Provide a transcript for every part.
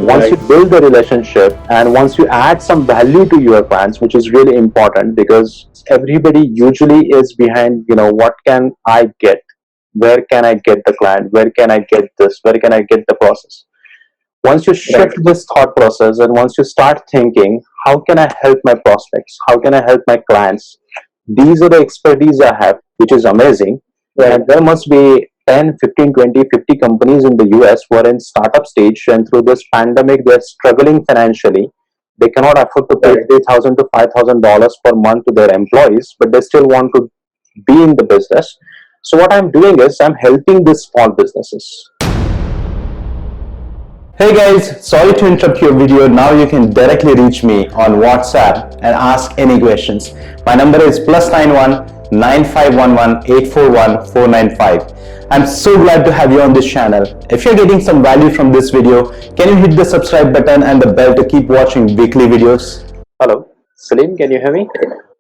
Once you build the relationship and once you add some value to your clients, which is really important, because everybody usually is behind, what can I get? Where can I get the client? Where can I get this? Where can I get the process? Once you shift this thought process and once you start thinking, how can I help my prospects? How can I help my clients? These are the expertise I have, which is amazing. And there must be 10, 15, 20, 50 companies in the US who are in startup stage, and through this pandemic, they're struggling financially. They cannot afford to pay $3,000 to $5,000 per month to their employees, but they still want to be in the business. So what I'm doing is I'm helping these small businesses. Hey guys, sorry to interrupt your video. Now you can directly reach me on WhatsApp and ask any questions. My number is +91 9511 841 495. I'm so glad to have you on this channel. If you're getting some value from this video, can you hit the subscribe button and the bell to keep watching weekly videos? Hello, Salim, can you hear me?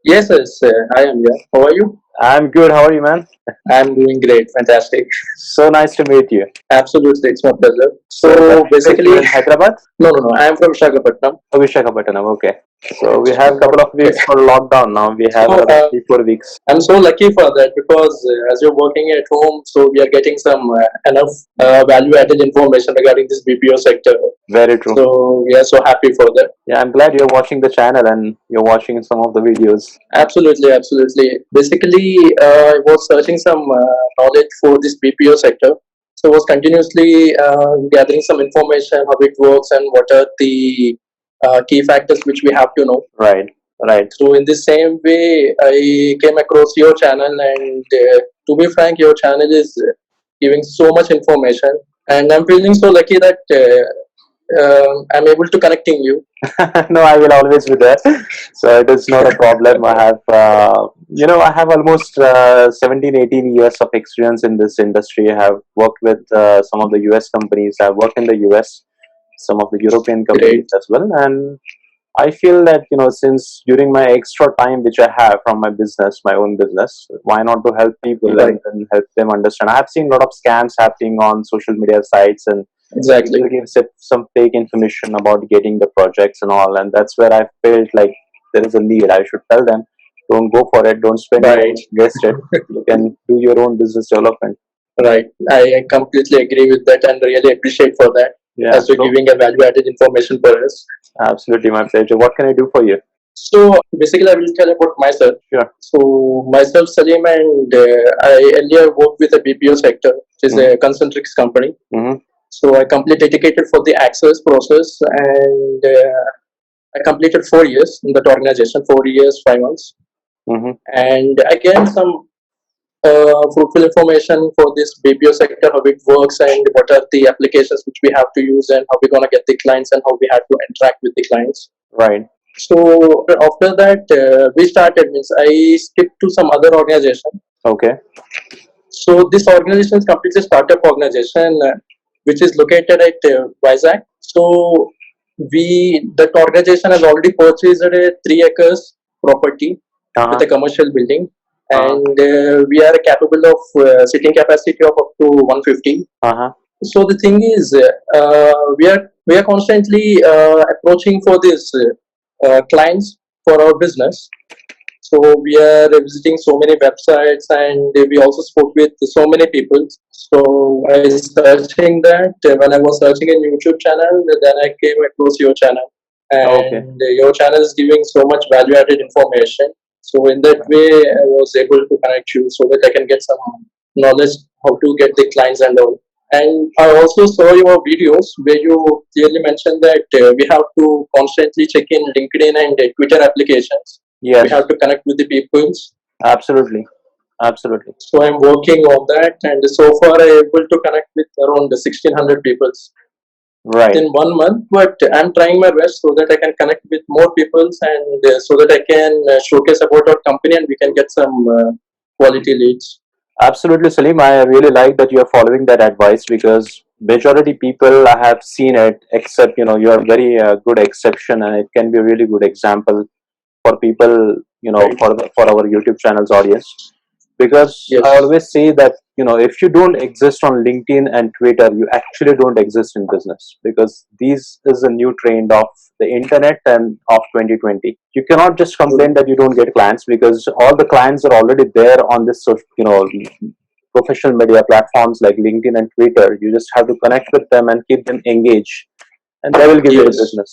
Yes, I am here. How are you? I'm good. How are you, man? I'm doing great. Fantastic. So nice to meet you. Absolutely. It's my pleasure. So basically, in Hyderabad? no. I am from Visakhapatnam. Oh, Visakhapatnam, okay. So we have a couple of weeks for lockdown now. We have another 3-4 weeks. I'm so lucky for that because as you're working at home, so we are getting some enough value-added information regarding this BPO sector. Very true. So we are so happy for that. Yeah, I'm glad you're watching the channel and you're watching some of the videos. Absolutely. Basically, I was searching some knowledge for this BPO sector. So I was continuously gathering some information, how it works and what are the key factors which we have to know. Right. So in the same way, I came across your channel, and to be frank, your channel is giving so much information, and I'm feeling so lucky that I'm able to connecting you. No, I will always be there. So it is not a problem. I have, I have almost 17, 18 years of experience in this industry. I have worked with some of the US companies. I've worked in the US, some of the European companies as well. And I feel that, since during my extra time which I have from my business, my own business, why not to help people and help them understand? I have seen a lot of scams happening on social media sites, and exactly gives some fake information about getting the projects and all. And that's where I felt like there is a need. I should tell them, don't go for it, don't spend it, waste it. You can do your own business development. Right. I completely agree with that and really appreciate for that. Yeah, as you're giving a value-added information for us. Absolutely, my pleasure. What can I do for you? So basically, I will tell about myself. Sure. So myself, Salim, and I earlier worked with the BPO sector, which is a concentrics company. So I completely dedicated for the access process, and I completed 4 years in that organization, 4 years, 5 months. And I gained some fruitful information for this BPO sector, how it works and what are the applications which we have to use and how we're going to get the clients and how we have to interact with the clients. Right. So after that, we started, means I skipped to some other organization. Okay. So this organization is completely startup organization, which is located at Vizag. So that organization has already purchased a 3 acres property with a commercial building. And we are capable of sitting capacity of up to 150. So the thing is, we are constantly approaching for these clients for our business. So we are visiting so many websites, and we also spoke with so many people. So I was searching that when I was searching a YouTube channel, then I came across your channel, and your channel is giving so much value-added information. So in that way, I was able to connect you so that I can get some knowledge how to get the clients and all. And I also saw your videos where you clearly mentioned that we have to constantly check in LinkedIn and Twitter applications. Yes. We have to connect with the people. Absolutely. So I'm working on that, and so far I'm able to connect with around 1,600 people. Right. In 1 month, but I'm trying my best so that I can connect with more people and so that I can showcase about our company and we can get some quality leads. Absolutely, Salim. I really like that you are following that advice, because majority people, I have seen it, except you are very good exception, and it can be a really good example for people, for our YouTube channel's audience. because Yes. I always say that if you don't exist on LinkedIn and Twitter, you actually don't exist in business, because these is a new trend of the internet and of 2020. You cannot just complain that you don't get clients, because all the clients are already there on this professional media platforms like LinkedIn and Twitter. You just have to connect with them and keep them engaged, and they will give you the Yes. business.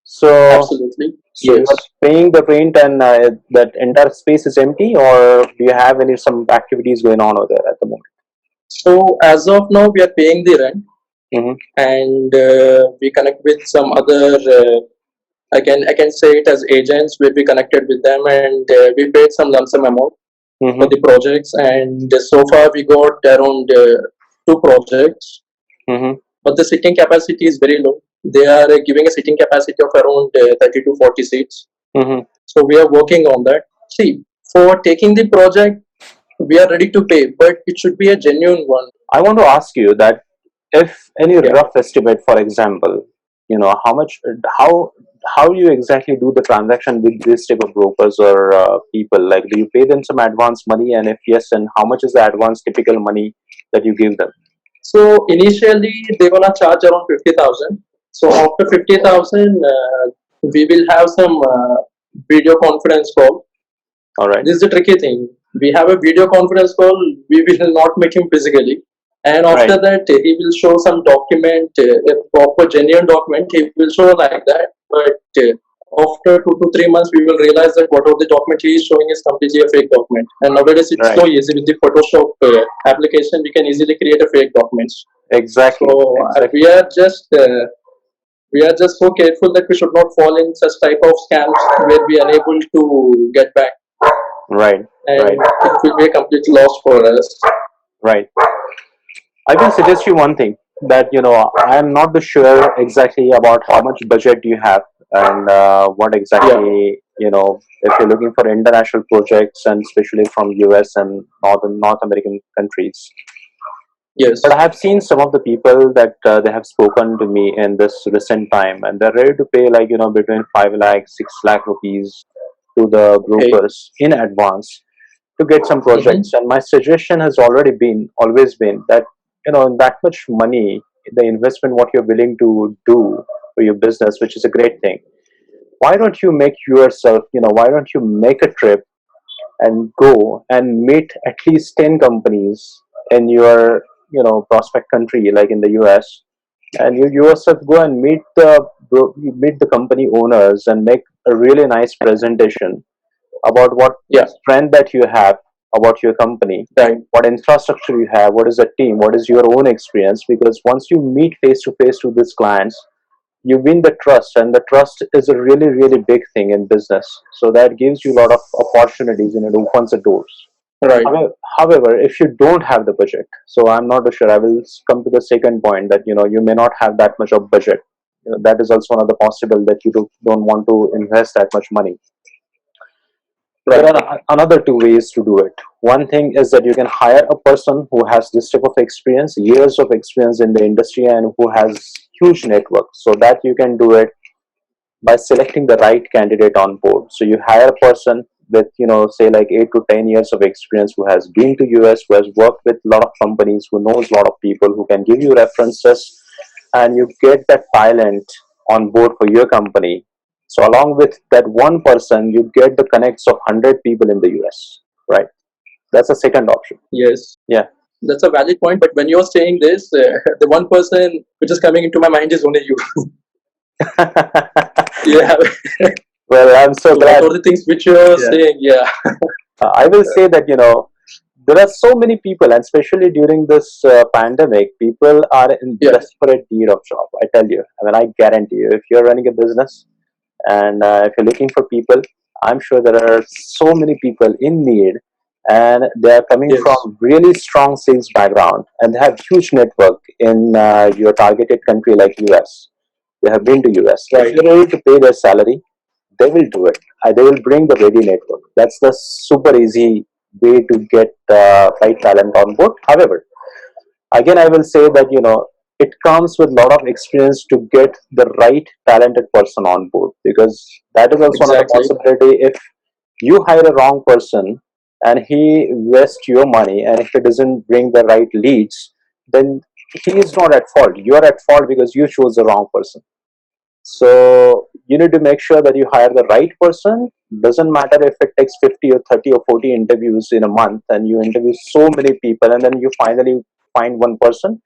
So, Absolutely. so Yes. you're paying the rent, and that entire space is empty, or do you have some activities going on over there at the moment? So as of now, we are paying the rent, Mm-hmm. and we connect with some other. I can say it as agents where we connected with them, and we paid some lump sum amount Mm-hmm. for the projects. And so far, we got around two projects, Mm-hmm. but the sitting capacity is very low. They are giving a sitting capacity of around 30 to 40 seats. Mm-hmm. So we are working on that. See, for taking the project, we are ready to pay, but it should be a genuine one. I want to ask you that, if any Yeah. rough estimate, for example, how much, how you exactly do the transaction with this type of brokers or people? Like, do you pay them some advance money, and if yes, and how much is the advance typical money that you give them? So initially they gonna charge around 50,000. So after 50,000, we will have some video conference call. All right. This is the tricky thing. We have a video conference call. We will not meet him physically, and after Right. that he will show some document, a proper genuine document. He will show like that, but after 2 to 3 months, we will realize that whatever the document he is showing is completely a fake document. And nowadays, it's so Right. easy with the Photoshop application. We can easily create a fake documents. Exactly. So Exactly. we are just so careful that we should not fall in such type of scams where we are unable to get back, Right. and Right. it will be a complete loss for us. Right. I will suggest you one thing, that I am not sure exactly about how much budget you have, and what exactly, if you're looking for international projects, and especially from US and North American countries. Yes. But I have seen some of the people that they have spoken to me in this recent time, and they're ready to pay, like between 5 lakh, 6 lakh rupees to the Okay. brokers in advance to get some projects. Mm-hmm. And my suggestion has always been that, in that much money, the investment what you're willing to do for your business, which is a great thing, why don't you make yourself, why don't you make a trip and go and meet at least 10 companies in your prospect country, like in the US, and you yourself go and meet the company owners and make a really nice presentation about what Yeah. strength that you have about your company, Right. what infrastructure you have, what is the team, what is your own experience. Because once you meet face to face with these clients, you win the trust, and the trust is a really, really big thing in business. So that gives you a lot of opportunities, and it opens the doors. Right. However, if you don't have the budget, so I'm not sure, I will come to the second point, that you may not have that much of budget. That is also another possible, that you don't want to invest that much money. There Right. are another two ways to do it. One thing is that you can hire a person who has this type of experience, years of experience in the industry, and who has huge network. So that you can do it by selecting the right candidate on board. So you hire a person with, say like 8 to 10 years of experience, who has been to US, who has worked with a lot of companies, who knows a lot of people, who can give you references, and you get that talent on board for your company. So along with that one person, you get the connects of 100 people in the US, right? That's a second option. Yes. Yeah. That's a valid point. But when you're saying this, the one person which is coming into my mind is only you. Yeah. Well, I'm so So glad. what are the things which you're Yeah. saying? Yeah. I will say that, there are so many people, and especially during this pandemic, people are in Yeah. desperate need of job. I tell you, I mean, I guarantee you, if you're running a business, and if you're looking for people, I'm sure there are so many people in need, and they are coming Yes. from really strong sales background, and they have huge network in your targeted country like US. They have been to US. If Right. you're ready to pay their salary, they will do it. They will bring the ready network. That's the super easy way to get right talent on board. However, again, I will say that, it comes with a lot of experience to get the right talented person on board, because that is also another Exactly. possibility. If you hire a wrong person, and he wastes your money, and if he doesn't bring the right leads, then he is not at fault. You are at fault because you chose the wrong person. So you need to make sure that you hire the right person. Doesn't matter if it takes 50 or 30 or 40 interviews in a month, and you interview so many people, and then you finally find one person.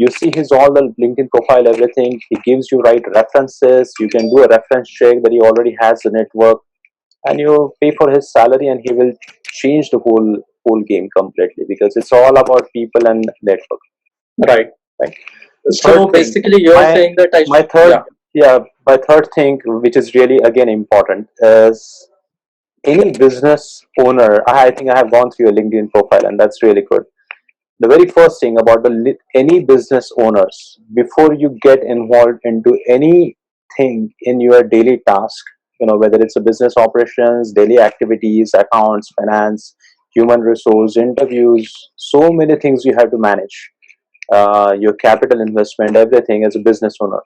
You see his all the LinkedIn profile, everything. He gives you right references. You can do a reference check that he already has the network, and you pay for his salary, and he will change the whole game completely, because it's all about people and network. Right. Right. So Third thing, basically, you're my saying that my yeah, third yeah my third thing, which is really again important, is any business owner. I think I have gone through your LinkedIn profile, and that's really good. The very first thing about any business owners, before you get involved into anything in your daily task, whether it's a business operations, daily activities, accounts, finance, human resource, interviews, so many things you have to manage, your capital investment, everything as a business owner.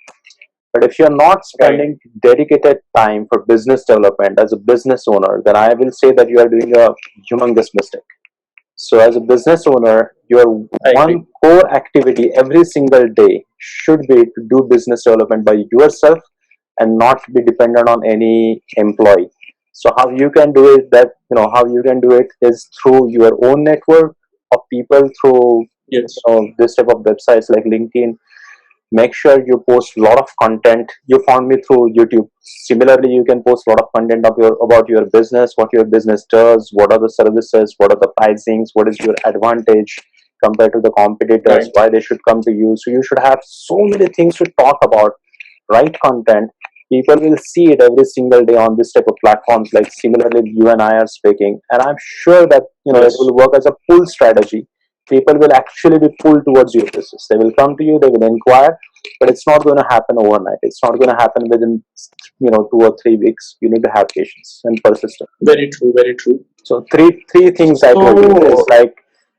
But if you're not right. spending dedicated time for business development as a business owner, then I will say that you are doing a humongous mistake. So, as a business owner, your I agree. one core activity every single day should be to do business development by yourself and not be dependent on any employee. So, how you can do it? How you can do it is through your own network of people, through Yes. this type of websites like LinkedIn. Make sure you post a lot of content. You found me through YouTube. Similarly, you can post a lot of content about your business, what your business does, what are the services, what are the pricings, what is your advantage compared to the competitors, Right. why they should come to you. So you should have so many things to talk about. Right content, people will see it every single day on this type of platforms. Like similarly, you and I are speaking, and I'm sure that it Yes. will work as a pull strategy. People will actually be pulled towards your business. They will come to you, they will inquire, but it's not going to happen overnight. It's not going to happen within 2 or 3 weeks. You need to have patience and persistence. Very true. Very true. So three things I told you is So like,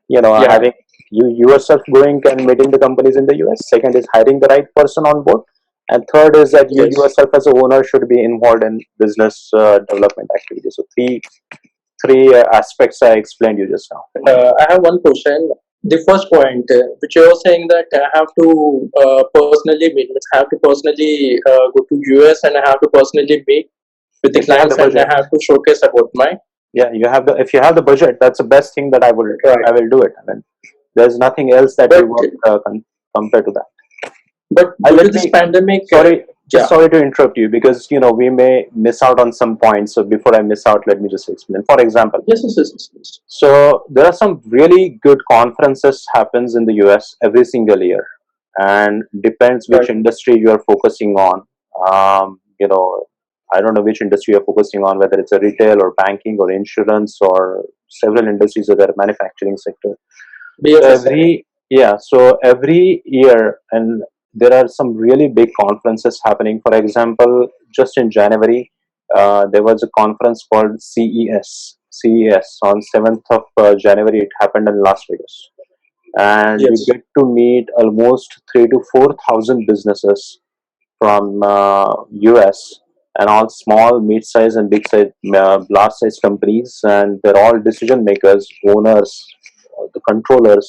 yeah. having you yourself going and meeting the companies in the US. Second is hiring the right person on board, and third is that you Yes. yourself as a owner should be involved in business development activities. So three aspects I explained you just now. I have one question. The first point, which you were saying that I have to personally meet, means I have to personally go to US and I have to personally meet with the If you have the clients and I budget, have to showcase about my yeah, if you have the budget, that's the best thing that right. I will do it. I mean, there's nothing else that will But work compared to that. due to Let this me pandemic, just yeah. sorry to interrupt you, because we may miss out on some points. So before I miss out, let me just explain. For example, Yes, yes, yes, yes, yes. so there are some really good conferences happens in the US every single year, and depends which Right. industry you are focusing on. I don't know which industry you're focusing on, whether it's a retail or banking or insurance or several industries or the manufacturing sector. So BFSI. every year, and there are some really big conferences happening. For example, just in January, there was a conference called CES. CES on 7th of January. It happened in Las Vegas, and you Yes. get to meet almost 3 to 4 thousand businesses from US, and all small, mid-size, and big-size, large-size companies, and they're all decision makers, owners, the controllers.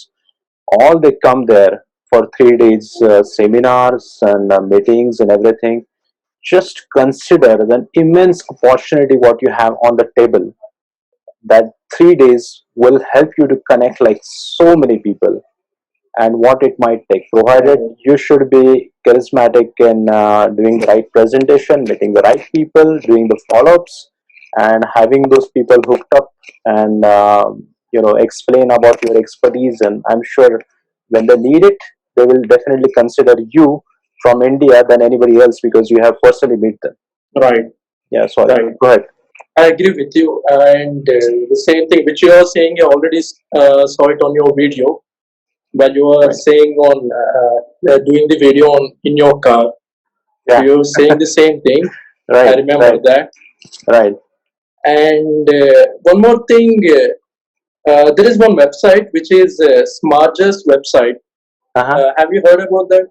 All they come there for 3 days seminars and meetings and everything. Just consider the immense opportunity what you have on the table. That 3 days will help you to connect like so many people, and what it might take, provided you should be charismatic in doing the right presentation, meeting the right people, doing the follow-ups, and having those people hooked up, and explain about your expertise. And I'm sure when they need it, they will definitely consider you from India than anybody else, because you have personally met them. Right. Yeah, sorry, Right. go ahead. I agree with you. And the same thing which you are saying, you already saw it on your video while you were Right. saying on doing the video on in your car. Yeah. You were saying the same thing. I Right, remember right, that. right. And one more thing, there is one website which is Smargers website. Uh-huh. Have you heard about that?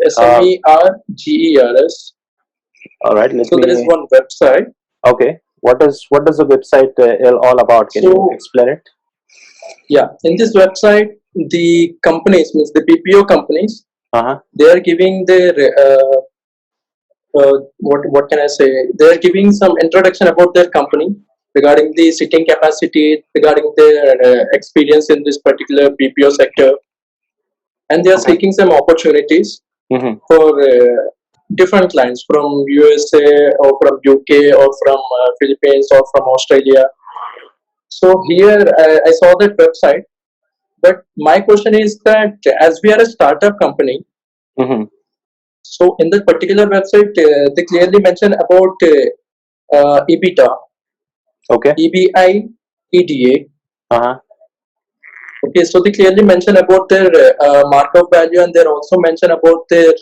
uh, SMERGERS. all right, let So there is me one website. okay, what does the website all about? Can you So explain it? yeah, in this website, the companies, means the BPO companies, Uh-huh. they are giving their what can I say? They are giving some introduction about their company regarding the sitting capacity, regarding their experience in this particular BPO sector, and they are Okay. seeking some opportunities Mm-hmm. for different clients from USA or from UK or from Philippines or from Australia. So here I saw that website, but my question is that as we are a startup company, Mm-hmm. so in that particular website they clearly mention about EBITDA, Okay. EBI, EDA. Uh-huh. Okay, so they clearly mention about their markup value, and they also mention about their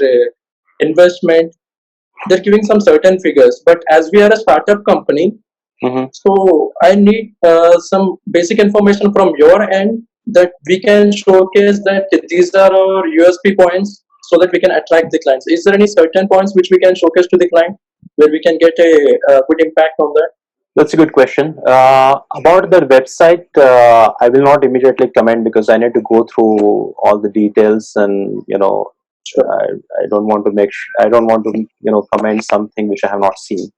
investment. They're giving some certain figures, but as we are a startup company, Mm-hmm. so I need some basic information from your end that we can showcase that these are our USP points so that we can attract the clients. Is there any certain points which we can showcase to the client where we can get a good impact on that? That's a good question. About the website, I will not immediately comment because I need to go through all the details, and Sure. I don't want to I don't want to comment something which I have not seen.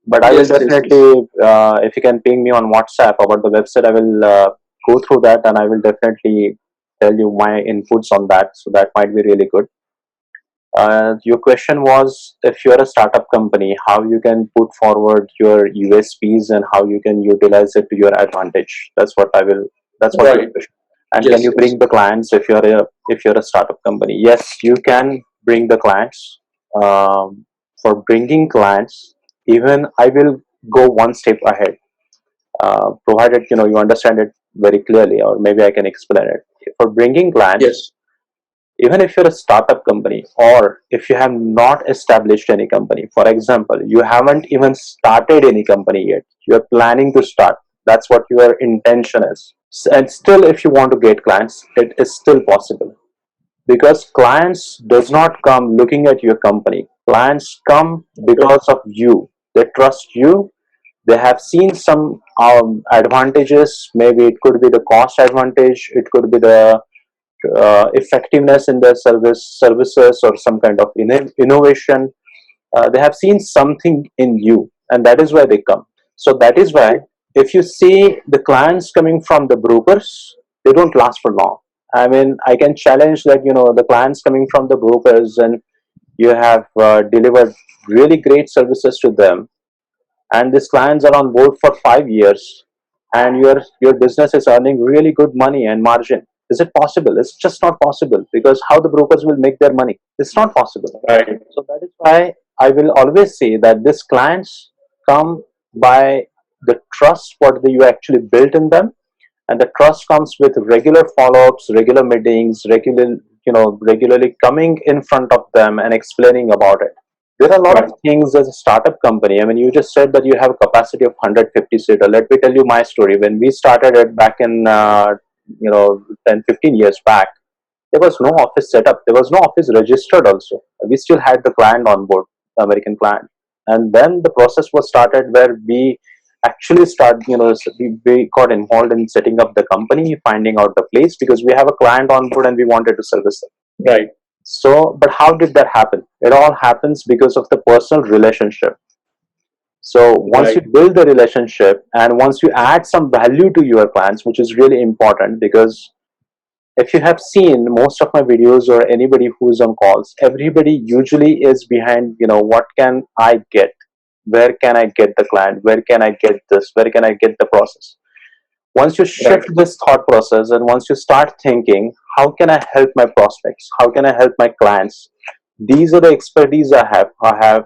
But I will Yes, yes, yes. definitely, if you can ping me on WhatsApp about the website, I will go through that, and I will definitely tell you my inputs on that. So that might be really good. Your question was, if you're a startup company, how you can put forward your USPs and how you can utilize it to your advantage. That's what I will. That's what your Right. question. And can Yes, you yes. bring the clients if you're a startup company? Yes, you can bring the clients. For bringing clients, even I will go one step ahead, provided you understand it very clearly, or maybe I can explain it. For bringing clients, Yes. even if you're a startup company or if you have not established any company, for example, you haven't even started any company yet, you're planning to start, that's what your intention is. And still, if you want to get clients, it is still possible, because clients does not come looking at your company. Clients come because of you. They trust you. They have seen some advantages. Maybe it could be the cost advantage, it could be the effectiveness in their services, or some kind of innovation. They have seen something in you, and that is why they come. So that is why, if you see the clients coming from the brokers, they don't last for long. I mean, I can challenge that, the clients coming from the brokers, and you have delivered really great services to them, and these clients are on board for 5 years, and your business is earning really good money and margin. Is it possible? It's just not possible, because how the brokers will make their money? It's not possible. Right. So that is why I will always say that these clients come by the trust what you actually built in them, and the trust comes with regular follow-ups, regular meetings, regularly coming in front of them and explaining about it. There are a lot Right. of things as a startup company. I mean, you just said that you have a capacity of 150 seater. Let me tell you my story. When we started it back in 10, 15 years back, there was no office set up. There was no office registered also. We still had the client on board, the American client. And then the process was started where we actually we got involved in setting up the company, finding out the place, because we have a client on board and we wanted to service them. Right. So, but how did that happen? It all happens because of the personal relationship. So once you Right. build the relationship and once you add some value to your clients, which is really important, because if you have seen most of my videos or anybody who's on calls, everybody usually is behind, what can I get? Where can I get the client? Where can I get this? Where can I get the process? Once you Right. shift this thought process and once you start thinking, how can I help my prospects? How can I help my clients? These are the expertise I have. I have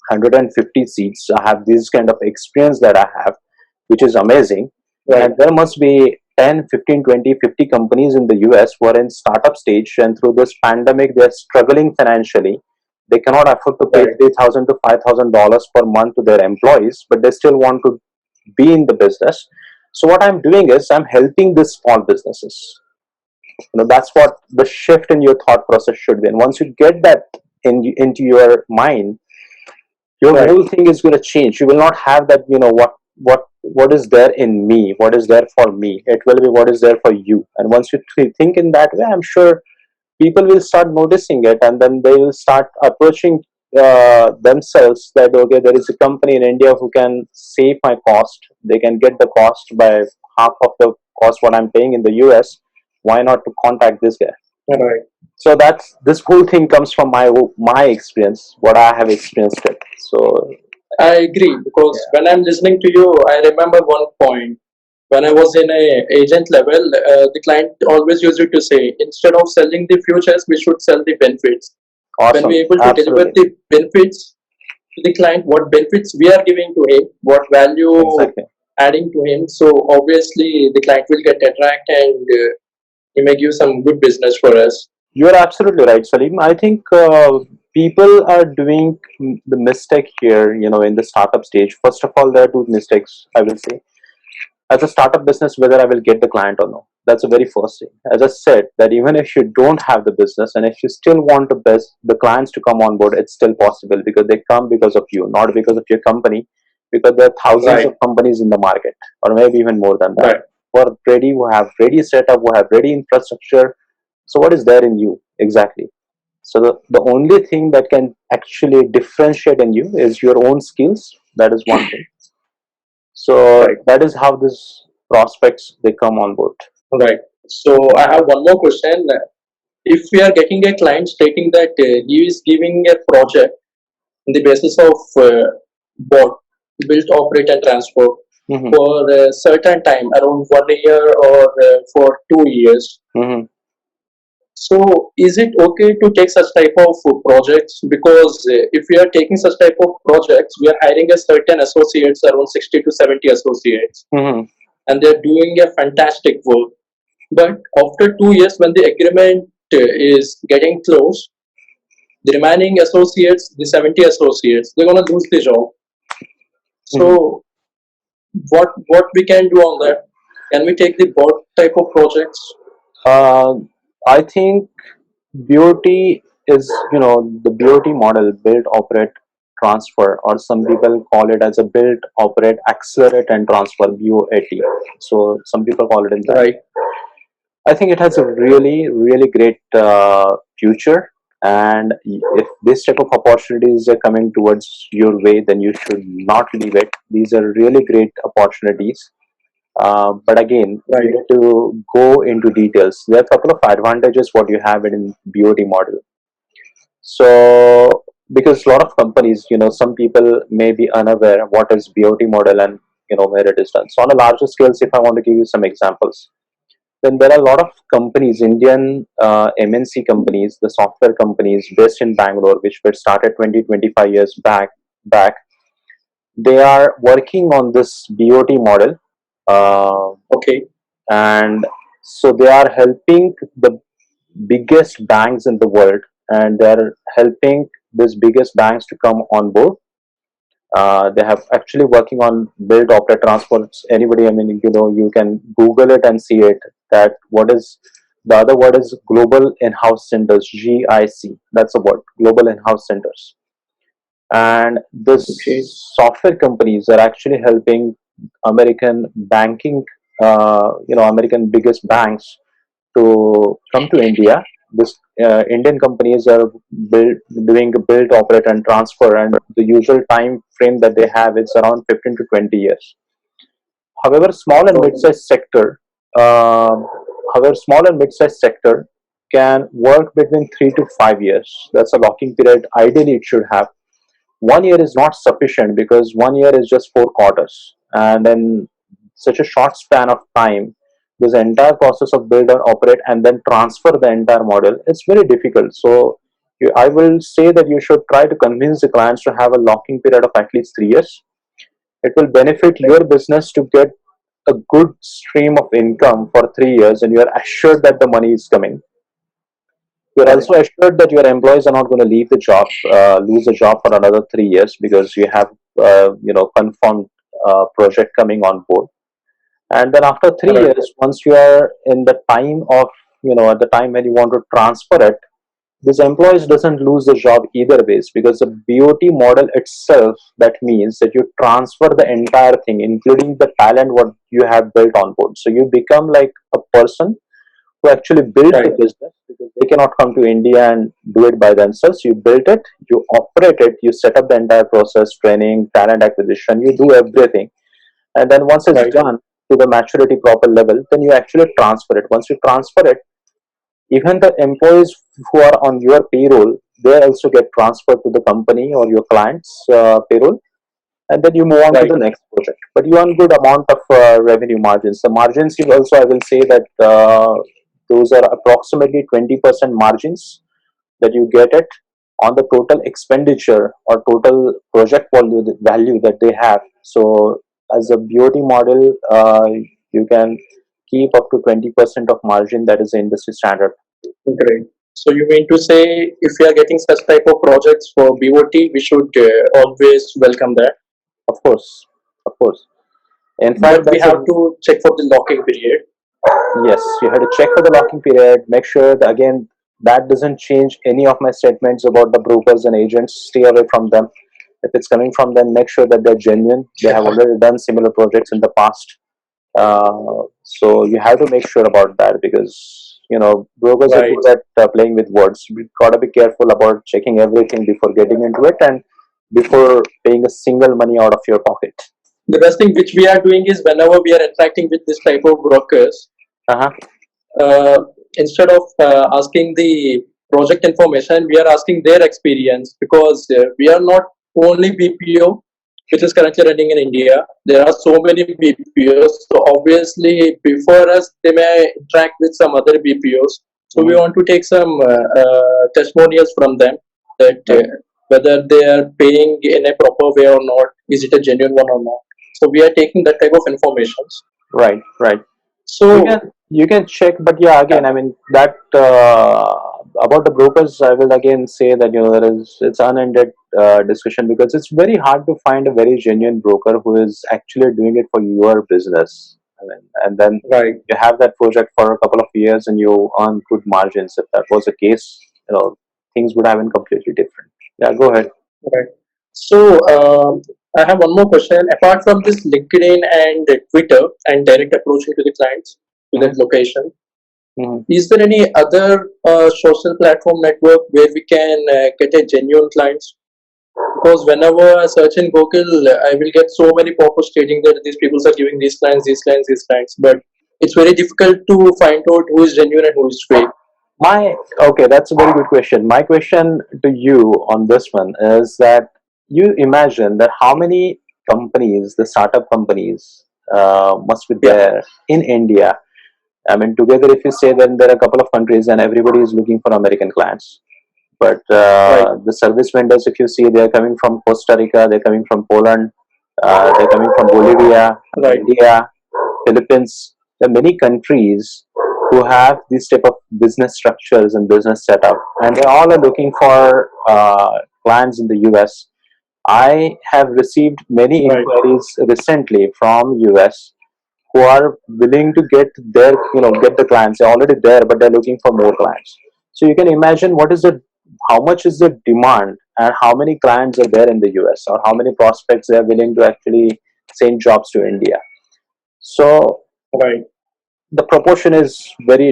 150 seats. I have this kind of experience that I have, which is amazing. Right. And there must be 10, 15, 20, 50 companies in the US who are in startup stage, and through this pandemic, they're struggling financially. They cannot afford to pay Right. $3,000 to $5,000 per month to their employees, but they still want to be in the business. So what I'm doing is I'm helping these small businesses. That's what the shift in your thought process should be. And once you get that into your mind, Your Right. whole thing is going to change. You will not have that, what is there in me, what is there for me. It will be what is there for you. And once you think in that way, I'm sure people will start noticing it, and then they will start approaching themselves that, okay, there is a company in India who can save my cost. They can get the cost by half of the cost what I'm paying in the US. Why not to contact this guy? Right. So that's, this whole thing comes from my experience, what I have experienced it. So I agree, because when I'm listening to you, I remember one point. When I was in a agent level, the client always used to say, instead of selling the futures, we should sell the benefits. When awesome, we're able to deliver absolutely, the benefits to the client, what benefits we are giving to him, what value exactly. adding to him, so obviously the client will get attracted, and he may give some good business for us. You're absolutely right, Salim. I think people are doing the mistake here, in the startup stage. First of all, there are two mistakes, I will say. As a startup business, whether I will get the client or no. That's the very first thing. As I said, that even if you don't have the business and if you still want the clients to come on board, it's still possible, because they come because of you, not because of your company, because there are thousands Right. of companies in the market, or maybe even more than that, Right. who have ready setup, who have ready infrastructure. So what is there in you exactly? So the only thing that can actually differentiate in you is your own skills. That is one thing. So Right. that is how these prospects they come on board. Right. So I have one more question. If we are getting a client stating that he is giving a project on the basis of bot, build, operate, and transfer Hmm. for a certain time, around 1 year or for 2 years. Hmm. So is it okay to take such type of projects? Because if we are taking such type of projects, we are hiring a certain associates, around 60 to 70 associates, Hmm. and they're doing a fantastic work. But after 2 years, when the agreement is getting close, the remaining associates, the 70 associates, they're gonna lose the job. Hmm. So what we can do on that? Can we take the bot type of projects? Uh, I think BOT is, the BOT model, build, operate, transfer, or some people call it as a build, operate, accelerate, and transfer, BOAT. So some people call it in that. Right. I think it has a really, really great future. And if this type of opportunities are coming towards your way, then you should not leave it. These are really great opportunities. But again, you Right. need to go into details. There are a couple of advantages what you have in BOT model. So, because a lot of companies, some people may be unaware what is BOT model and where it is done. So, on a larger scale, if I want to give you some examples, then there are a lot of companies, Indian MNC companies, the software companies based in Bangalore, which were started 20-25 years back. They are working on this BOT model, Okay. and so they are helping the biggest banks in the world, and they are helping these biggest banks to come on board. They have actually working on build, operate, transports. Anybody, I mean, you can Google it and see it. That what is the other word is global in-house centers, GIC. That's a word, global in-house centers. And Okay. this software companies are actually helping American banking, American biggest banks to come to India. This Indian companies are doing build, operate, and transfer, and the usual time frame that they have is around 15 to 20 years. However, small and Okay. mid-sized sector, um small and mid-sized sector can work between 3 to 5 years. That's a locking period. Ideally, it should have 1 year is not sufficient, because 1 year is just 4 quarters, and in such a short span of time, this entire process of build and operate and then transfer the entire model, it's very difficult. So I will say that you should try to convince the clients to have a locking period of at least 3 years. It will benefit your business to get a good stream of income for 3 years, and you are assured that the money is coming. You're Right. also assured that your employees are not going to leave the job, lose the job for another 3 years, because you have, confirmed project coming on board. And then after three Right. years, once you are in the time of, at the time when you want to transfer it, this employees doesn't lose the job either ways, because the BOT model itself, that means that you transfer the entire thing, including the talent what you have built on board. So you become like a person who actually built the Right. business, because they cannot come to India and do it by themselves. You built it, you operate it, you set up the entire process, training, talent acquisition, you do everything. And then once it's Right. done to the maturity proper level, then you actually transfer it. Once you transfer it, even the employees who are on your payroll, they also get transferred to the company or your client's payroll, and then you move on to Right. the next project. But you earn good amount of revenue margins. The margins is also, I will say that those are approximately 20% margins that you get it on the total expenditure or total project value that they have. So as a BOT model, you can keep up to 20% of margin. That is the industry standard. Great. So you mean to say if we are getting such type of projects for BOT, we should always welcome that. Of course, of course. In fact, But we that's a have to check for the locking period. yes. You have to check for the locking period. Make sure that, again, that doesn't change any of my statements about the brokers and agents. Stay away from them. If it's coming from them, make sure that they're genuine. They have already done similar projects in the past. So you have to make sure about that, because brokers are Right. good at playing with words. We gotta be careful about checking everything before getting into it and before paying a single money out of your pocket. The best thing which we are doing is whenever we are interacting with this type of brokers, Uh-huh. uh, instead of asking the project information, we are asking their experience because we are not only BPO which is currently running in India. There are so many BPOs. So obviously, before us, they may interact with some other BPOs. So we Mhm. want to take some testimonials from them that Right. whether they are paying in a proper way or not, is it a genuine one or not. So we are taking that type of information. Right, right. You So can you can check, but yeah, yeah, again, I mean that about the brokers, I will again say that it's unended discussion, because it's very hard to find a very genuine broker who is actually doing it for your business. I mean, and then right. you have that project for a couple of years and you earn good margins. If that was the case, things would have been completely different. Yeah, go ahead. Right. So I have one more question. Apart from this LinkedIn and Twitter and direct approaching to the clients to Mhm, that location, mhm. is there any other social platform network where we can get a genuine clients? Because whenever I search in Google, I will get so many pop-ups stating that these people are giving these clients, these clients, these clients. But it's very difficult to find out who is genuine and who is fake. My Okay, that's a very good question. My question to you on this one is that you imagine that how many companies, the startup companies, must be Yeah. there in India. I mean, together, if you say, then there are a couple of countries, and everybody is looking for American clients. But Right. the service vendors, if you see, they are coming from Costa Rica, they're coming from Poland, they're coming from Bolivia, Right. India, Philippines. There are many countries who have this type of business structures and business setup, and they all are looking for clients in the US. I have received many Right. inquiries recently from US who are willing to get the clients. They're already there, but they're looking for more clients. So you can imagine how much is the demand and how many clients are there in the US, or how many prospects they are willing to actually send jobs to India. So Right. the proportion is very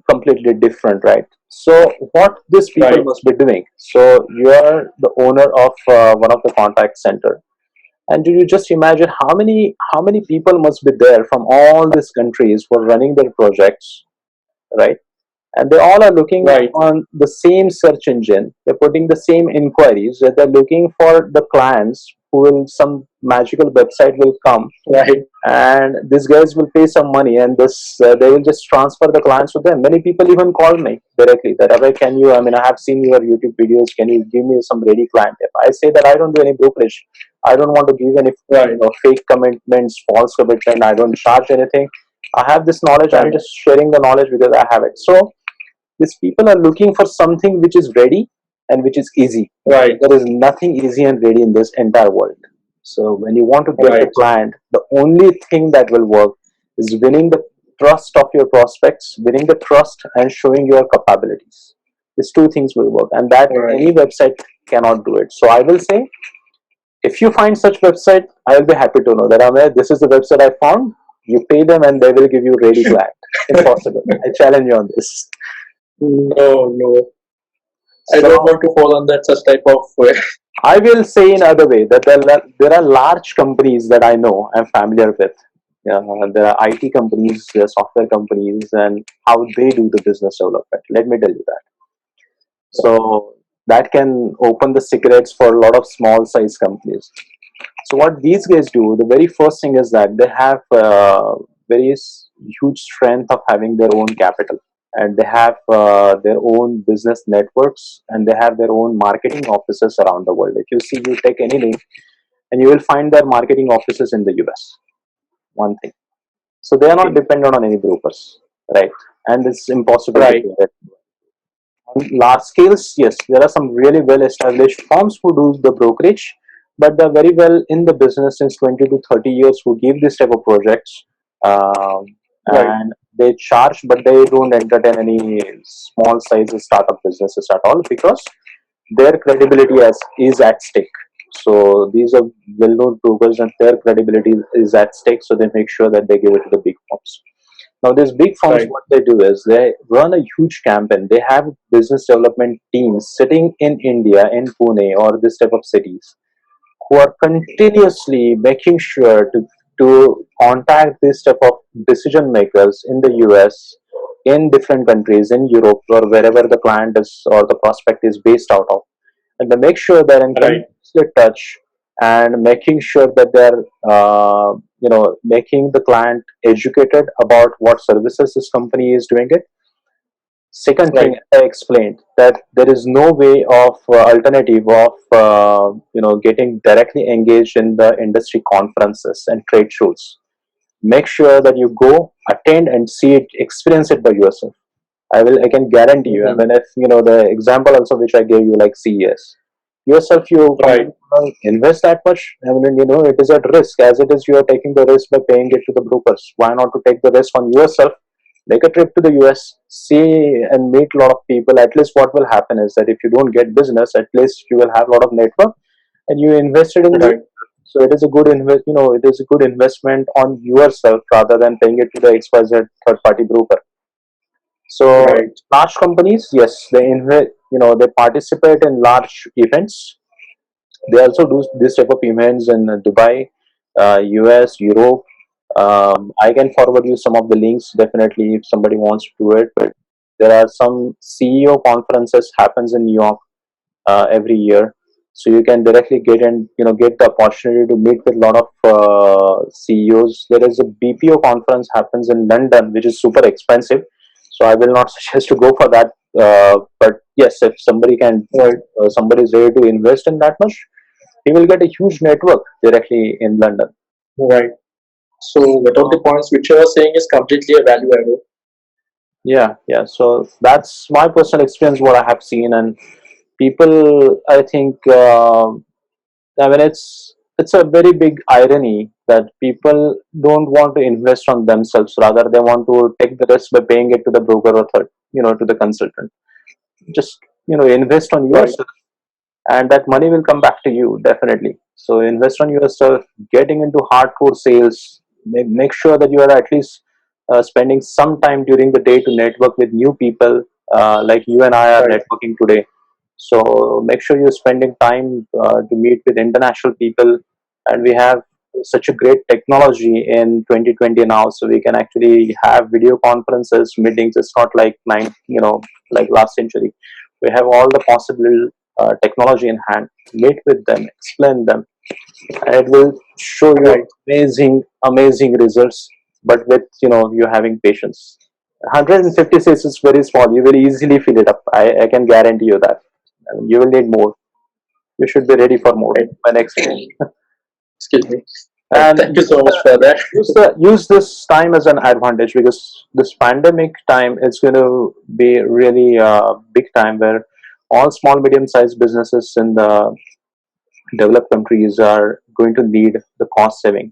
completely different, right? So what these people Right. must be doing, so you are the owner of one of the contact center, and do you just imagine how many people must be there from all these countries for running their projects, right? And they all are looking Right. on the same search engine. They're putting the same inquiries, that they're looking for the clients who will, some magical website will come, Right. and these guys will pay some money, and this they will just transfer the clients to them. Many people even call me directly that, Abhay, can you, I mean, I have seen your YouTube videos, can you give me some ready client? If I say that I don't do any brokerage, I don't want to give any Right. fake commitments, false commitment, I don't charge anything. I have this knowledge, I'm Right. just sharing the knowledge because I have it. So these people are looking for something which is ready and which is easy. Right. There is nothing easy and ready in this entire world. So when you want to get the Right. client, the only thing that will work is winning the trust of your prospects, winning the trust and showing your capabilities. These two things will work, and that Right. any website cannot do it. So I will say, if you find such website, I will be happy to know that, Amir, this is the website I found. You pay them and they will give you ready to act. Impossible. I challenge you on this. No, no. I So don't want to fall on that such type of way. I will say in other way that there are large companies that I know, I'm familiar with. There are IT companies, there are software companies, and how they do the business development. Let me tell you that. So that can open the secrets for a lot of small size companies. So what these guys do, the very first thing is that they have very huge strength of having their own capital, and they have their own business networks, and they have their own marketing offices around the world. If you see, you take any link, and you will find their marketing offices in the US. One thing. So they are not dependent on any brokers, right? And it's impossible to Right. do that. On large scales, yes, there are some really well established firms who do the brokerage, but they're very well in the business since 20 to 30 years who give this type of projects. Um, Right. and they charge, but they don't entertain any small sizes startup businesses at all, because their credibility is at stake. So these are well-known brokers, and their credibility is at stake. So they make sure that they give it to the big firms. Now, these big firms, Right. what they do is they run a huge campaign. They have business development teams sitting in India, in Pune, or this type of cities, who are continuously making sure to contact this type of decision makers in the US, in different countries, in Europe, or wherever the client is or the prospect is based out of, and they make sure they're in Right. constant touch, and making sure that they're making the client educated about what services this company is doing it. Second thing, Right. I explained that there is no way of alternative of getting directly engaged in the industry conferences and trade shows. Make sure that you go attend and see it, experience it by yourself. I can guarantee you. I Mhm. mean, if you know the example also which I gave you, like CES, yourself, you Right. invest that much. I mean, it is at risk. As it is, you are taking the risk by paying it to the brokers. Why not to take the risk on yourself? Take a trip to the US, see and meet a lot of people. At least what will happen is that if you don't get business, at least you will have a lot of network, and you invested in you. Right. So it is a good it is a good investment on yourself rather than paying it to the XYZ third party broker. So Right. large companies, yes, they they participate in large events. They also do this type of events in Dubai, US, Europe. I can forward you some of the links definitely if somebody wants to do it. But there are some CEO conferences happens in New York every year, so you can directly get and get the opportunity to meet with a lot of CEOs. There is a BPO conference happens in London, which is super expensive, so I will not suggest to go for that. But yes, if somebody can, Right. somebody is ready to invest in that much, he will get a huge network directly in London. Right. So whatever the points which you are saying is completely a value added. Yeah, yeah. So that's my personal experience, what I have seen, and people, I think. I mean, it's a very big irony that people don't want to invest on themselves. Rather, they want to take the risk by paying it to the broker or to the consultant. Just invest on Right. yourself, and that money will come back to you definitely. So invest on yourself, getting into hardcore sales. Make sure that you are at least spending some time during the day to network with new people, like you and I are Right. networking today. So make sure you're spending time to meet with international people, and we have such a great technology in 2020 now, so we can actually have video conferences, meetings. It's not like like last century. We have all the possible technology in hand. Meet with them, explain them, and it will show you Right. amazing results. But with you having patience. 156 is very small. You will easily fill it up. I can guarantee you that. I mean, you will need more. You should be ready for more Right. by next year. Excuse me. Right. And Thank you so much for that. use this time as an advantage, because this pandemic time is going to be really a big time where all small medium sized businesses in the developed countries are going to need the cost saving.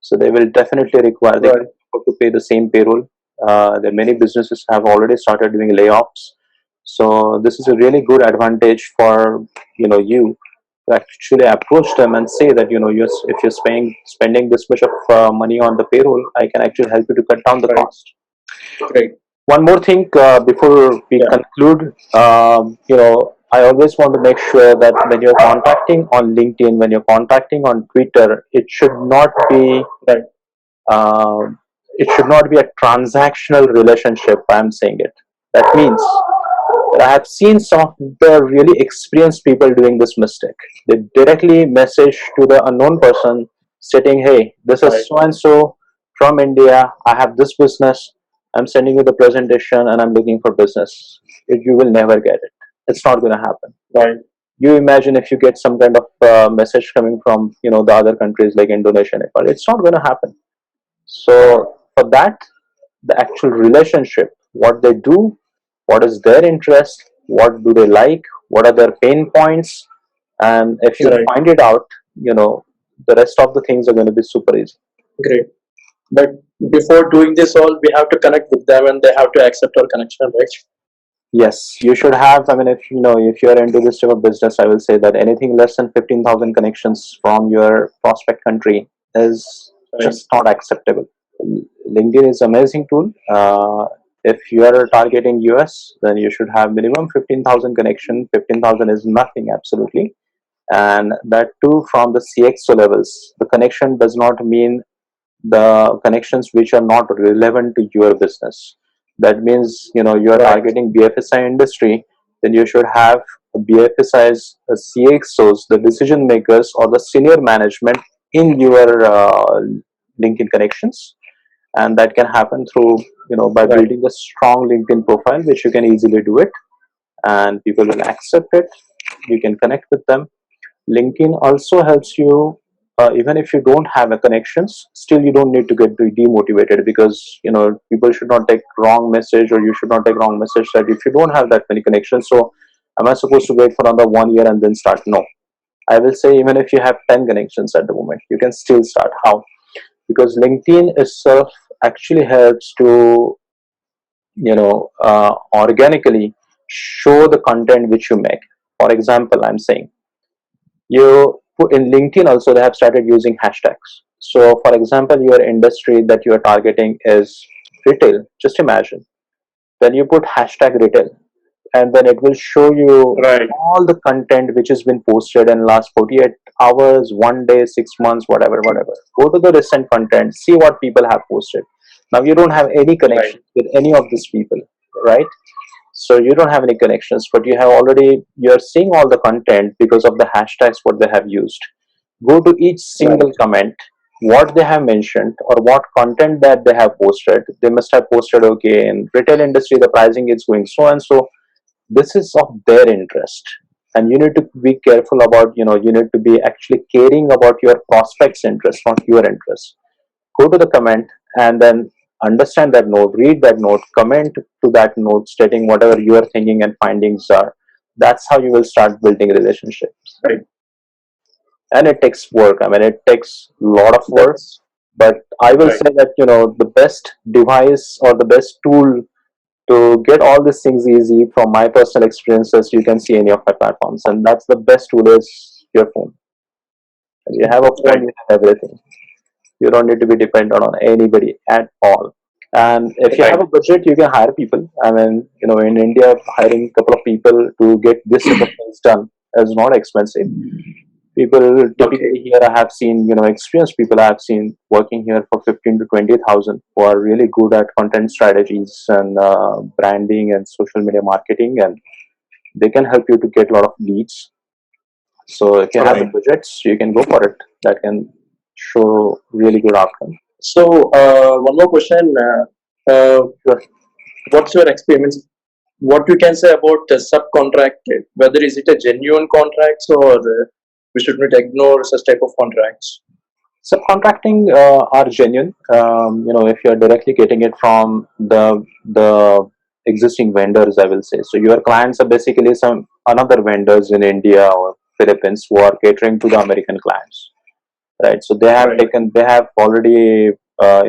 So they will definitely require, they Right. can afford to pay the same payroll. The many businesses have already started doing layoffs. So this is a really good advantage for you to actually approach them and say that if you're spending this much of money on the payroll, I can actually help you to cut down the Right. cost. Right. One more thing before we Yeah. conclude, I always want to make sure that when you're contacting on LinkedIn, when you're contacting on Twitter, it should not be Right. uh, a transactional relationship. I'm saying it. That means I have seen some of the really experienced people doing this mistake. They directly message to the unknown person stating, "Hey, this is Right. so and so from India. I have this business. I'm sending you the presentation and I'm looking for business." You will never get it. It's not going to happen. Right. You imagine if you get some kind of message coming from the other countries like Indonesia, Nepal. It's not going to happen. So for that, the actual relationship, what they do, what is their interest, what do they like, what are their pain points, and if you Right. find it out, the rest of the things are going to be super easy. Great. But before doing this all, we have to connect with them and they have to accept our connection, right? Yes, you should have. I mean, if you are into this type of business, I will say that anything less than 15,000 connections from your prospect country is Right. just not acceptable. LinkedIn is amazing tool. If you are targeting US, then you should have minimum 15,000 connection. 15,000 is nothing, absolutely, and that too from the CXO levels. The connection does not mean the connections which are not relevant to your business. That means you are Right. targeting BFSI industry, then you should have BFSI's CXOs, the decision makers or the senior management in your LinkedIn connections, and that can happen through by Right. building a strong LinkedIn profile, which you can easily do it, and people will accept it. You can connect with them. LinkedIn also helps you, even if you don't have a connections, still you don't need to get demotivated, because people should not take wrong message, or you should not take wrong message that if you don't have that many connections, so am I supposed to wait for another 1 year and then start? No, I will say even if you have 10 connections at the moment, you can still start. How? Because LinkedIn itself actually helps to organically show the content which you make. For example, I'm saying you put in LinkedIn also, they have started using hashtags. So for example, your industry that you are targeting is retail. Just imagine, then you put hashtag retail, and then it will show you Right. all the content which has been posted in last 48 hours, 1 day, 6 months, whatever. Go to the recent content, see what people have posted. Now you don't have any Right. connection with any of these people, right? So you don't have any connections, but you're seeing all the content because of the hashtags what they have used. Go to each single Right. comment, what they have mentioned or what content that they have posted. They must have posted, okay, in retail industry the pricing is going so and so. This is of their interest, and you need to be careful about, you need to be actually caring about your prospects interest, not your interest. Go to the comment and then understand that note, read that note, comment to that note stating whatever you are thinking and findings are. That's how you will start building relationships. Right. And it takes work. I mean, it takes a lot of work, That's but I will right. say that the best device or the best tool to get all these things easy, from my personal experiences, you can see any of my platforms, and that's the best tool is your phone. When you have a phone, Right. you have everything. You don't need to be dependent on anybody at all. And if you have Right. a budget, you can hire people. I mean, in India, hiring a couple of people to get this type of things done is not expensive. People Okay. typically here, I have seen, experienced people I have seen working here for 15 to 20,000, who are really good at content strategies and branding and social media marketing, and they can help you to get a lot of leads. So if you have the Right. budgets, you can go for it. That can show really good outcome. So one more question. Sure. What's your experience? What you can say about subcontracted? Whether is it a genuine contracts or we should not ignore such type of contracts? Subcontracting are genuine. If you're directly getting it from the existing vendors, I will say. So your clients are basically some another vendors in India or Philippines who are catering to the American clients, right? So they have Right. already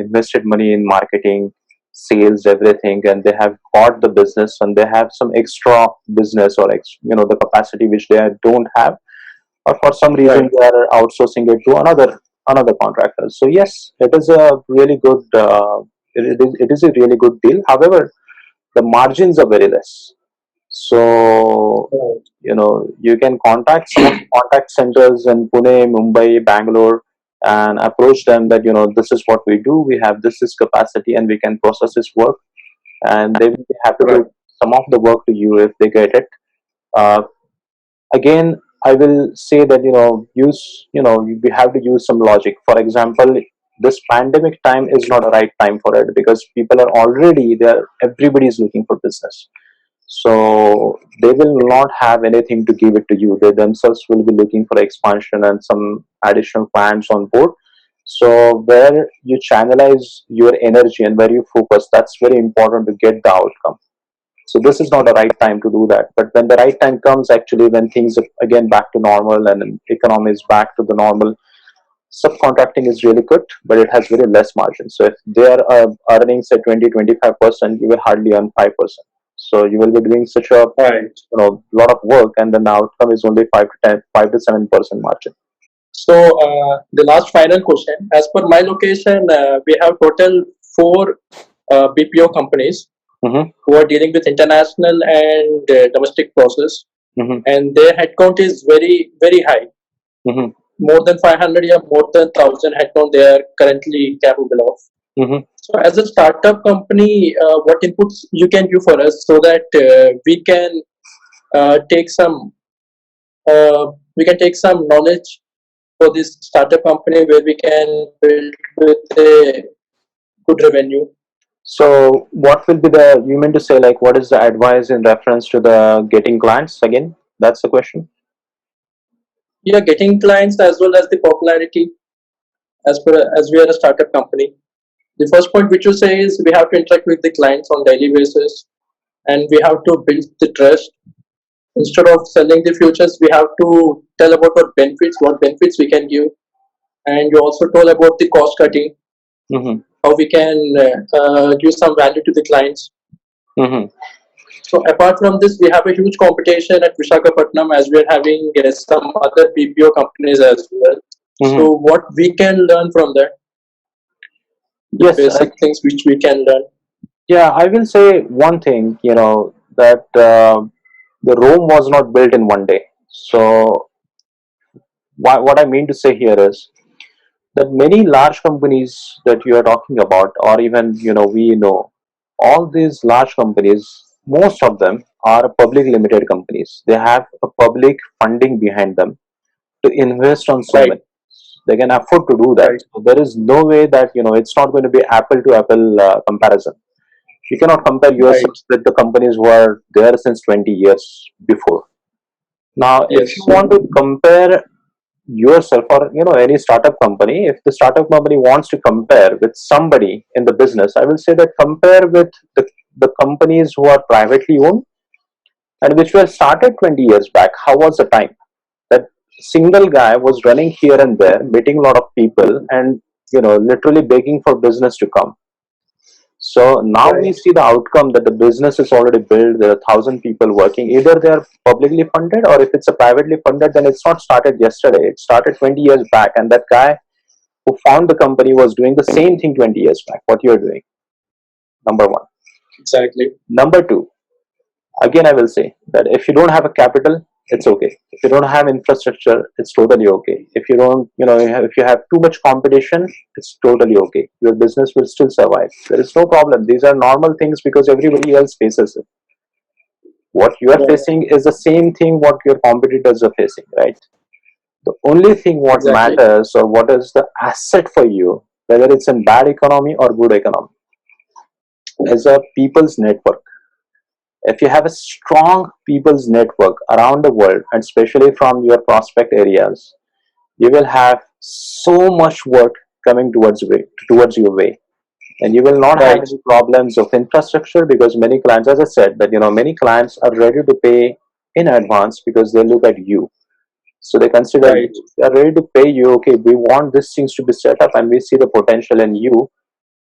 invested money in marketing. sales, everything, and they have got the business and they have some extra business or the capacity which they don't have, or for some reason Right. they are outsourcing it to another contractor. So yes, it is a really good it is a really good deal. However, the margins are very less. So Right. you can contact some of the contact centers in Pune, Mumbai, Bangalore, and approach them that this is what we do. We have this capacity, and we can process this work, and they will be happy to Right. some of the work to you if they get it. Uh, Again, I will say that use we have to use some logic. For example, this pandemic time is not a right time for it, because people are already there, everybody is looking for business. So they will not have anything to give it to you. They themselves will be looking for expansion and some additional clients on board. So where you channelize your energy and where you focus, that's very important to get the outcome. So this is not the right time to do that. But when the right time comes, actually, when things are again back to normal and economy is back to the normal, subcontracting is really good, but it has very less margin. So if they are earning say 20-25%, you will hardly earn 5%. So you will be doing such a Right. lot of work, and then the outcome is only 5 to 7% margin. So the last final question. As per my location, we have total four BPO companies Mm-hmm, who are dealing with international and domestic process, mm-hmm, and their headcount is very very high. mm-hmm, More than 500 or more than 1,000 headcount they are currently capable of. mm-hmm. So, as a startup company, what inputs you can give for us so that we can take some knowledge for this startup company where we can build with a good revenue. So what will be the, you mean to say, like, what is the advice in reference to the getting clients again? That's the question. Yeah, getting clients as well as the popularity as we are a startup company. The first point which you say is we have to interact with the clients on daily basis and we have to build the trust. Instead of selling the futures, we have to tell about what benefits we can give, and you also told about the cost cutting, Mm-hmm. how we can give some value to the clients. Mm-hmm. So apart from this, we have a huge competition at Visakhapatnam as we are having some other BPO companies as well. Mm-hmm. So what we can learn from that, the Yes, basic things which we can learn. yeah, I will say one thing, that the Rome was not built in one day. So what I mean to say here is that many large companies that you are talking about, or even we know, all these large companies, most of them are public limited companies. They have a public funding behind them to invest on so Right, many. They can afford to do that. right, So there is no way that it's not going to be apple to apple comparison. You cannot compare right. yourself with the companies who are there since 20 years before. Now, if you Yes, want to compare yourself, or any startup company, if the startup company wants to compare with somebody in the business, I will say that compare with the companies who are privately owned and which were started 20 years back. How was the time? That single guy was running here and there, meeting a lot of people, and literally begging for business to come. So now we right, see the outcome that the business is already built. There are 1,000 people working. Either they are publicly funded, or if it's a privately funded, then it's not started yesterday. It started 20 years back, and that guy who found the company was doing the same thing 20 years back. What you're doing, number one. exactly. Number two, again, I will say that if you don't have a capital, it's okay. If you don't have infrastructure, it's totally okay. If you don't, if you have too much competition, it's totally okay. Your business will still survive. There is no problem. These are normal things because everybody else faces it. What you are Right, facing is the same thing what your competitors are facing, right? The only thing what exactly. matters, or what is the asset for you, whether it's in bad economy or good economy, is a people's network. If you have a strong people's network around the world, and especially from your prospect areas, you will have so much work coming towards your way, and you will not have Right, any problems of infrastructure, because many clients, as I said, that many clients are ready to pay in advance because they look at you. So they consider right, you. They are ready to pay you. Okay, we want these things to be set up, and we see the potential in you.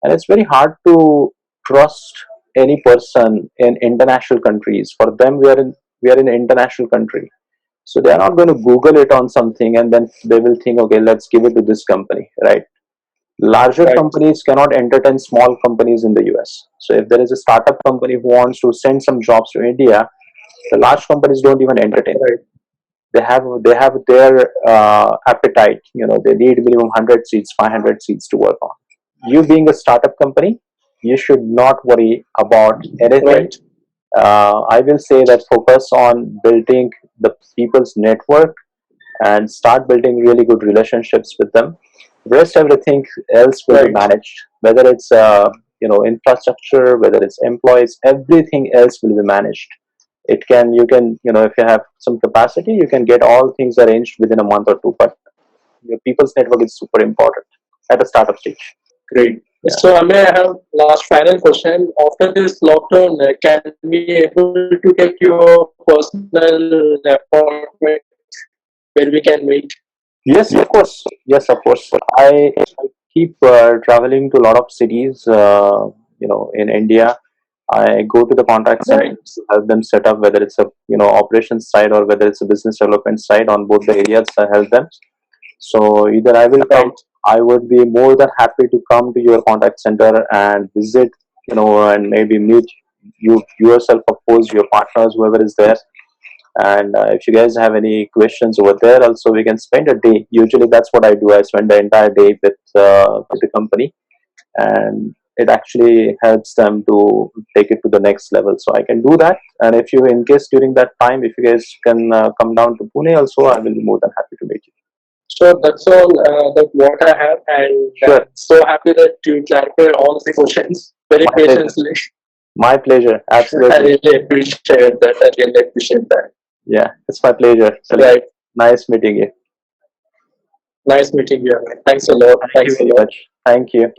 And it's very hard to trust any person in international countries. For them, we are in an international country, so they are not going to Google it on something and then they will think, okay, let's give it to this company, right? Larger Right. companies cannot entertain small companies in the US. So if there is a startup company who wants to send some jobs to India, the large companies don't even entertain. Right. They have their appetite. They need minimum 100 seats, 500 seats to work on. You being a startup company, you should not worry about anything. Right. I will say that focus on building the people's network and start building really good relationships with them. Rest everything else will be Right. managed, whether it's infrastructure, whether it's employees, everything else will be managed. It can you can if you have some capacity, you can get all things arranged within a month or two, but your people's network is super important at the startup stage. Great. Yeah. So, may I have last final question? After this lockdown, can we able to take your personal appointment where we can meet? Yes, of course. Yes, of course. I keep traveling to a lot of cities. In India, I go to the contact center Right. to help them set up, whether it's a operations side or whether it's a business development side. On both the areas, I help them. So either I will come. Right. I would be more than happy to come to your contact center and visit. And maybe meet you yourself, of course, your partners, whoever is there. And if you guys have any questions over there, also we can spend a day. Usually, that's what I do. I spend the entire day with the company, and it actually helps them to take it to the next level. So I can do that. And if you, in case during that time, if you guys can come down to Pune, also I will be more than happy to meet you. So that's all that what I have, and Sure, I'm so happy that you clarified all the questions very my pleasure. patiently. My pleasure. I Absolutely. really appreciate that. I really appreciate that. Yeah, it's my pleasure. Right. Nice meeting you. Nice meeting you. Thanks a lot. Thank you Thanks a very lot. much. Thank you.